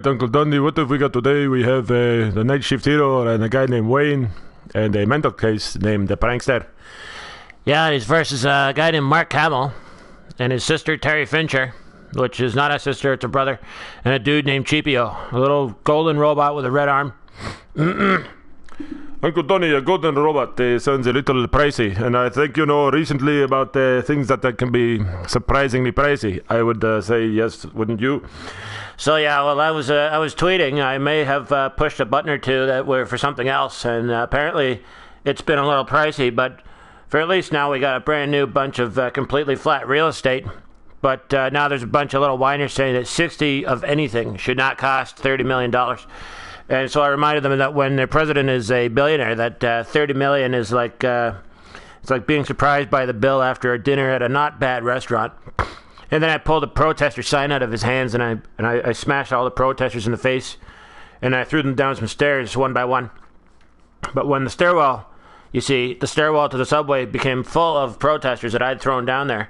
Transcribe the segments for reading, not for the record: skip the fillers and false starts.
Uncle Donnie, what have we got today? We have the night shift hero and a guy named Wayne and a mental case named the prankster. Yeah, he's versus a guy named Mark Hamill and his sister Terry Fincher, which is not a sister, it's a brother, and a dude named Cheapio, a little golden robot with a red arm. Uncle Donnie, a golden robot sounds a little pricey, and I think you know recently about things that can be surprisingly pricey. I would say yes, wouldn't you? So yeah, well, I was tweeting. I may have pushed a button or two that were for something else, and apparently it's been a little pricey. But for at least now, we got a brand new bunch of completely flat real estate. But now there's a bunch of little whiners saying that 60 of anything should not cost $30 million. And so I reminded them that when their president is a billionaire, that $30 million is like it's like being surprised by the bill after a dinner at a not bad restaurant. And then I pulled a protester sign out of his hands, and I smashed all the protesters in the face, and I threw them down some stairs one by one. But when the stairwell to the subway became full of protesters that I'd thrown down there,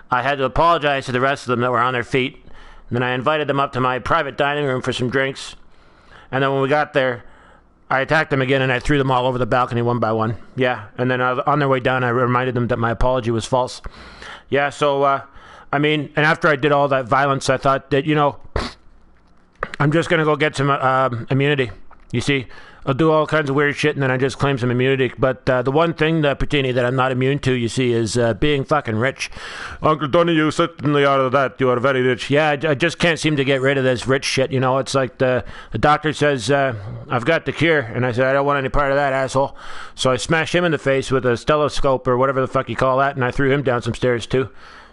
I had to apologize to the rest of them that were on their feet. And then I invited them up to my private dining room for some drinks. And then when we got there, I attacked them again, and I threw them all over the balcony one by one. Yeah, and then on their way down, I reminded them that my apology was false. Yeah, so... and after I did all that violence, I thought that, I'm just going to go get some immunity. You see, I'll do all kinds of weird shit, and then I just claim some immunity. But the one thing, Patini, that I'm not immune to, you see, is being fucking rich. Uncle Donnie, you certainly are that. You are very rich. Yeah, I just can't seem to get rid of this rich shit. It's like the doctor says, I've got the cure. And I said, I don't want any part of that, asshole. So I smashed him in the face with a stethoscope or whatever the fuck you call that, and I threw him down some stairs, too.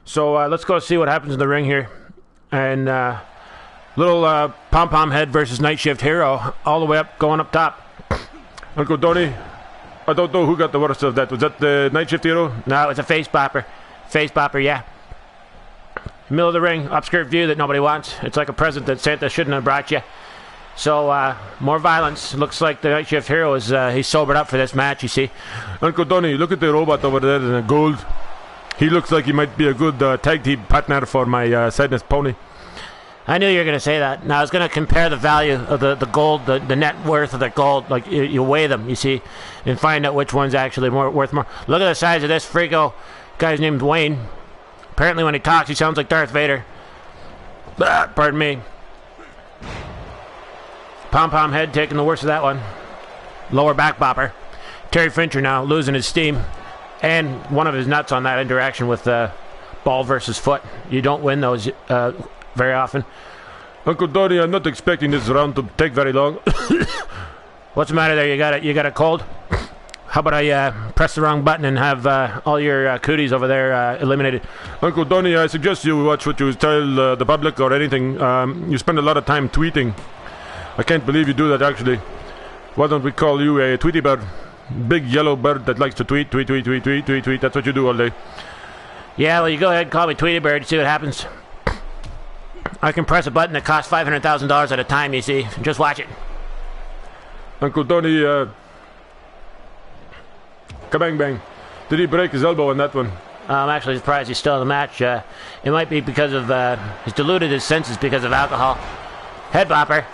So let's go see what happens in the ring here. And little pom-pom head versus night shift hero, all the way up, going up top. Uncle Donnie, I don't know who got the worst of that. Was that the night shift hero? No, it's a face bopper. Face bopper, yeah. Middle of the ring, upskirt view that nobody wants. It's like a present that Santa shouldn't have brought you. So, more violence. Looks like the night shift hero is he's sobered up for this match, you see. Uncle Donnie, look at the robot over there in the gold. He looks like he might be a good tag team partner for my sadness pony. I knew you were going to say that. Now, I was going to compare the value of the gold, the net worth of the gold. Like, you weigh them, you see, and find out which one's actually worth more. Look at the size of this freako. Guy's named Wayne. Apparently, when he talks, he sounds like Darth Vader. Pardon me. Pom-pom head taking the worst of that one. Lower back bopper. Terry Fincher now losing his steam. And one of his nuts on that interaction with ball versus foot. You don't win those very often. Uncle Donnie, I'm not expecting this round to take very long. What's the matter there? You got a cold? How about I press the wrong button and have all your cooties over there eliminated? Uncle Donnie, I suggest you watch what you tell the public or anything. You spend a lot of time tweeting. I can't believe you do that, actually. Why don't we call you a Tweety Bird? Big yellow bird that likes to tweet. That's what you do all day. Yeah, well, you go ahead and call me Tweety Bird, see what happens. I can press a button that costs $500,000 at a time, you see. Just watch it. Uncle Donnie, kabang bang. Did he break his elbow on that one? I'm actually surprised he's still in the match. It might be because of, he's diluted his senses because of alcohol. Head bopper.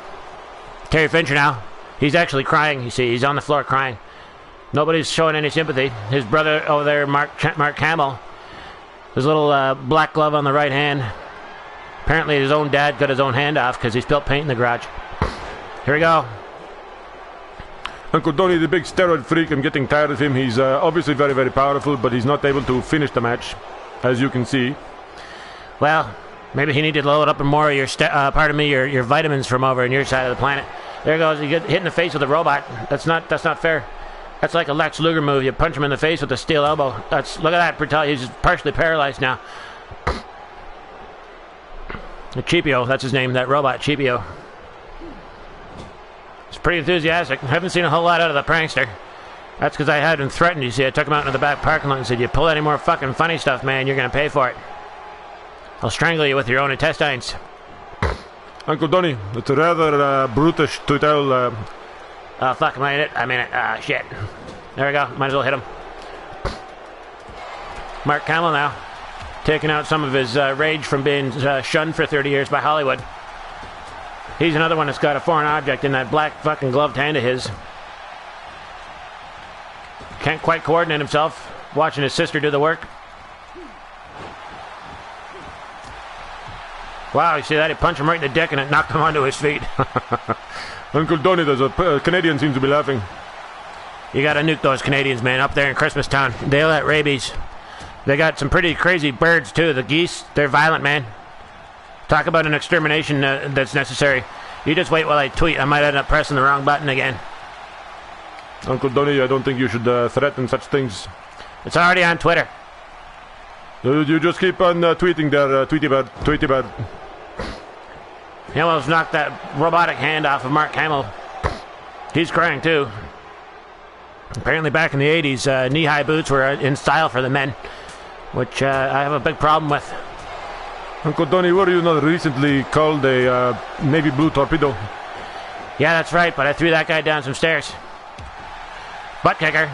Terry Fincher now. He's actually crying, you see. He's on the floor crying. Nobody's showing any sympathy. His brother over there, Mark Hamill, his little black glove on the right hand. Apparently his own dad got his own hand off because he spilled paint in the garage. Here we go. Uncle Donnie, the big steroid freak, I'm getting tired of him. He's obviously very, very powerful, but he's not able to finish the match, as you can see. Well, maybe he needed to load up more of your, your vitamins from over on your side of the planet. There goes. You get hit in the face with a robot. That's not fair. That's like a Lex Luger move. You punch him in the face with a steel elbow. Look at that. He's just partially paralyzed now. Cheapio, that's his name, that robot, Cheapio. He's pretty enthusiastic. I haven't seen a whole lot out of the prankster. That's because I had him threatened, you see. I took him out into the back parking lot and said, you pull any more fucking funny stuff, man, you're going to pay for it. I'll strangle you with your own intestines. Uncle Donnie, it's rather brutish to tell... Oh, fuck, am I in it? I'm in it. Shit. There we go. Might as well hit him. Mark Hamill now. Taking out some of his rage from being shunned for 30 years by Hollywood. He's another one that's got a foreign object in that black fucking gloved hand of his. Can't quite coordinate himself, watching his sister do the work. Wow, you see that? He punched him right in the dick and it knocked him onto his feet. Uncle Donnie, there's a Canadian seems to be laughing. You gotta nuke those Canadians, man, up there in Christmastown. They all got rabies. They got some pretty crazy birds, too. The geese, they're violent, man. Talk about an extermination that's necessary. You just wait while I tweet. I might end up pressing the wrong button again. Uncle Donnie, I don't think you should threaten such things. It's already on Twitter. You just keep on tweeting there, Tweety Bird. He almost knocked that robotic hand off of Mark Hamill. He's crying, too. Apparently back in the 80s, knee-high boots were in style for the men, which I have a big problem with. Uncle Donnie, were you not recently called a navy blue torpedo? Yeah, that's right, but I threw that guy down some stairs. Butt kicker.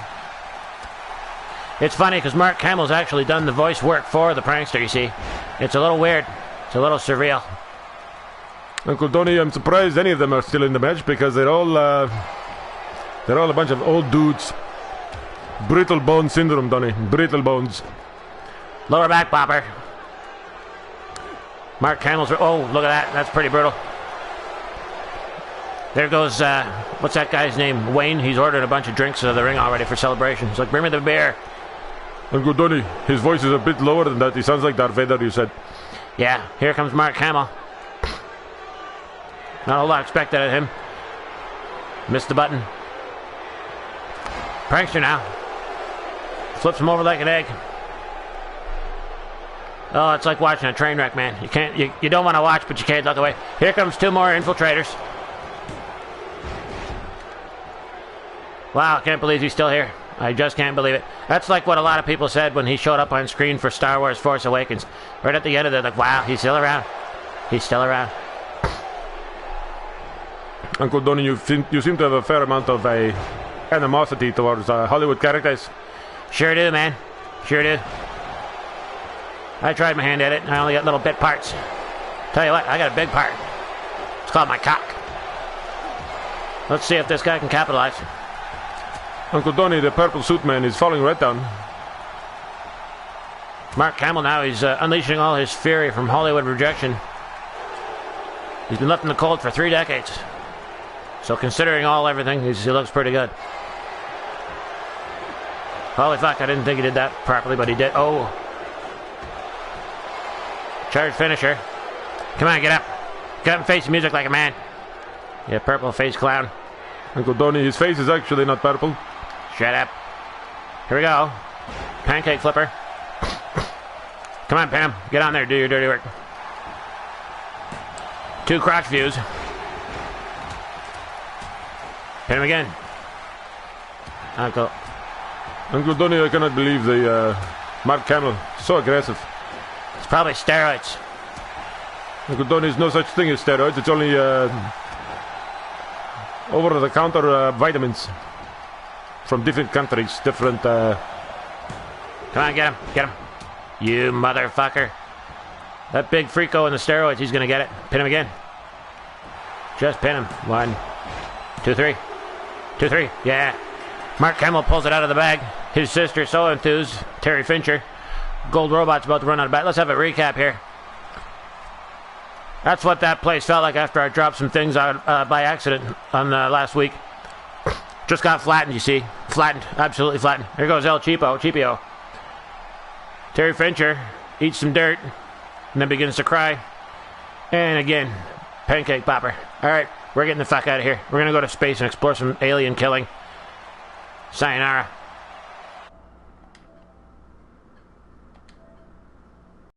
It's funny because Mark Hamill's actually done the voice work for the prankster, you see. It's a little weird. It's a little surreal. Uncle Donnie, I'm surprised any of them are still in the match because they're all a bunch of old dudes. Brittle bone syndrome, Donnie. Brittle bones. Lower back popper. Mark Hamill's... Oh, look at that. That's pretty brutal. There goes... what's that guy's name? Wayne. He's ordered a bunch of drinks out of the ring already for celebration. He's like, bring me the beer. Uncle Donnie, his voice is a bit lower than that. He sounds like Darth Vader, you said. Yeah, here comes Mark Hamill. Not a whole lot expected of him. Missed the button. Prankster now. Flips him over like an egg. Oh, it's like watching a train wreck, man. You don't want to watch, but you can't look away. Here comes two more infiltrators. Wow, can't believe he's still here. I just can't believe it. That's like what a lot of people said when he showed up on screen for Star Wars Force Awakens. Right at the end of it, like, wow, he's still around. He's still around. Uncle Donnie, you seem to have a fair amount of animosity towards Hollywood characters. Sure do, man. Sure do. I tried my hand at it, and I only got little bit parts. Tell you what, I got a big part. It's called my cock. Let's see if this guy can capitalize. Uncle Donnie, the purple suit man is falling right down. Mark Hamill now, he's unleashing all his fury from Hollywood rejection. He's been left in the cold for 3 decades. So considering everything, he looks pretty good. Holy fuck, I didn't think he did that properly, but he did. Oh. Charge finisher. Come on, get up. Get up and face the music like a man. Yeah, purple face clown. Uncle Donnie, his face is actually not purple. Shut up. Here we go. Pancake flipper. Come on, Pam. Get on there. Do your dirty work. 2 crotch views. Hit him again. Uncle Donnie, I cannot believe the Mark Hamill. So aggressive. It's probably steroids. Uncle Donnie, there's no such thing as steroids. It's only over-the-counter vitamins from different countries, different... Come on, get him, get him. You motherfucker. That big freako in the steroids, he's gonna get it. Pin him again. Just pin him. 1, 2, 3. 2, 3, yeah. Mark Hamill pulls it out of the bag. His sister, so enthused, Terry Fincher. Gold Robot's about to run out of bat. Let's have a recap here. That's what that place felt like after I dropped some things out by accident on last week. Just got flattened, you see. Flattened. Absolutely flattened. Here goes El Cheapio. Terry Fincher eats some dirt and then begins to cry. And again, pancake popper. All right, we're getting the fuck out of here. We're going to go to space and explore some alien killing. Sayonara.